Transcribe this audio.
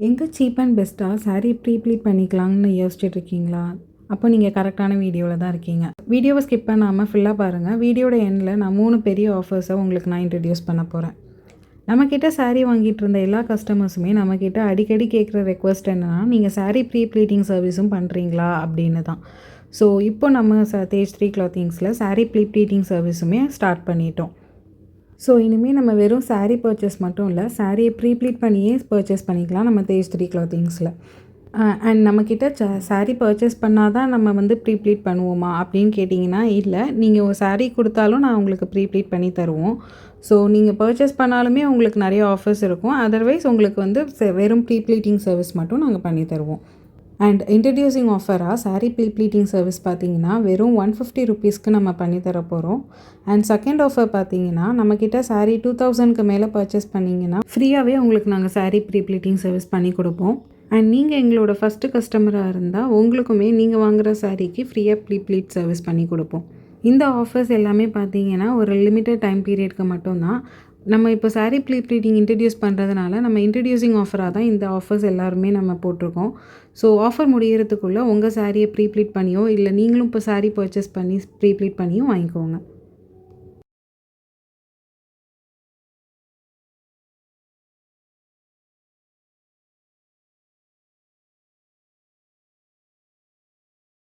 எங்கே cheap and பெஸ்ட்டாக sari pleat பண்ணிக்கலாம்னு யோசிச்சுட்டு இருக்கீங்களா? அப்போ நீங்கள் கரெக்டான வீடியோவில் தான் இருக்கீங்க. வீடியோவை ஸ்கிப் பண்ணாமல் ஃபுல்லாக பாருங்கள். வீடியோட எண்டில் நான் 3 பெரிய ஆஃபர்ஸை உங்களுக்கு நான் இன்ட்ரடியூஸ் பண்ண போகிறேன். நம்மக்கிட்ட சாரீ வாங்கிட்டு இருந்த எல்லா கஸ்டமர்ஸுமே நம்மக்கிட்ட அடிக்கடி கேட்குற ரெக்வஸ்ட் என்னென்னா, நீங்கள் சாரீ ப்ளீட்டிங் சர்வீஸும் பண்ணுறீங்களா அப்படின்னு தான். ஸோ இப்போ நம்ம தேஜ் 3 கிளாத்திங்ஸில் சாரீ ப்ளீட்டிங் சர்வீஸுமே ஸ்டார்ட் பண்ணிட்டோம். ஸோ இனிமேல் நம்ம வெறும் சாரீ பர்ச்சேஸ் மட்டும் இல்லை, சாரியை ப்ளீட் பண்ணியே பர்ச்சேஸ் பண்ணிக்கலாம் நம்ம தேஜ் 3 கிளாத்திங்ஸில். அண்ட் நம்மக்கிட்ட சாரீ பர்ச்சேஸ் பண்ணால் தான் நம்ம வந்து ப்ளீட் பண்ணுவோமா அப்படின்னு கேட்டிங்கன்னா இல்லை, நீங்கள் ஒரு சாரீ கொடுத்தாலும் நான் உங்களுக்கு ப்ளீட் பண்ணி தருவோம். ஸோ நீங்கள் பர்ச்சேஸ் பண்ணாலுமே உங்களுக்கு நிறைய ஆஃபர்ஸ் இருக்கும். அதர்வைஸ் உங்களுக்கு வந்து வெறும் ப்ளீட்டிங் சர்வீஸ் மட்டும் நாங்கள் பண்ணி தருவோம். அண்ட் இன்ட்ரடியூசிங் ஆஃபராக சாரீ ப்ளீட்டிங் சர்வீஸ் பார்த்தீங்கன்னா வெறும் 150 ருபீஸ்க்கு நம்ம பண்ணித்தர போகிறோம். அண்ட் செகண்ட் ஆஃபர் பார்த்தீங்கன்னா நம்மக்கிட்ட சாரீ 2000க்கு மேலே பர்ச்சேஸ் பண்ணிங்கன்னா ஃப்ரீயாகவே உங்களுக்கு நாங்கள் சாரீ ப்ளீட்டிங் சர்வீஸ் பண்ணி கொடுப்போம். அண்ட் நீங்கள் எங்களோட ஃபஸ்ட்டு கஸ்டமராக இருந்தால் உங்களுக்குமே நீங்கள் வாங்குகிற சாரீக்கு ஃப்ரீயாக ப்ளீட் சர்வீஸ் பண்ணி கொடுப்போம். இந்த ஆஃபர்ஸ் எல்லாமே பார்த்தீங்கன்னா ஒரு லிமிட்டட் டைம் பீரியட்க்கு மட்டும்தான். நம்ம இப்போ சாரீ ப்ளீட்டிங் இன்ட்ரடியூஸ் பண்ணுறதுனால நம்ம இன்ட்ரடியூசிங் ஆஃபராக தான் இந்த ஆஃபர்ஸ் எல்லாருமே நம்ம போட்டிருக்கோம். ஸோ ஆஃபர் முடிகிறதுக்குள்ளே உங்கள் சாரியை ப்ளீட் பண்ணியோ இல்லை நீங்களும் இப்போ சாரீ பர்ச்சேஸ் பண்ணி ப்ளீட் பண்ணியும் வாங்கிக்கோங்க.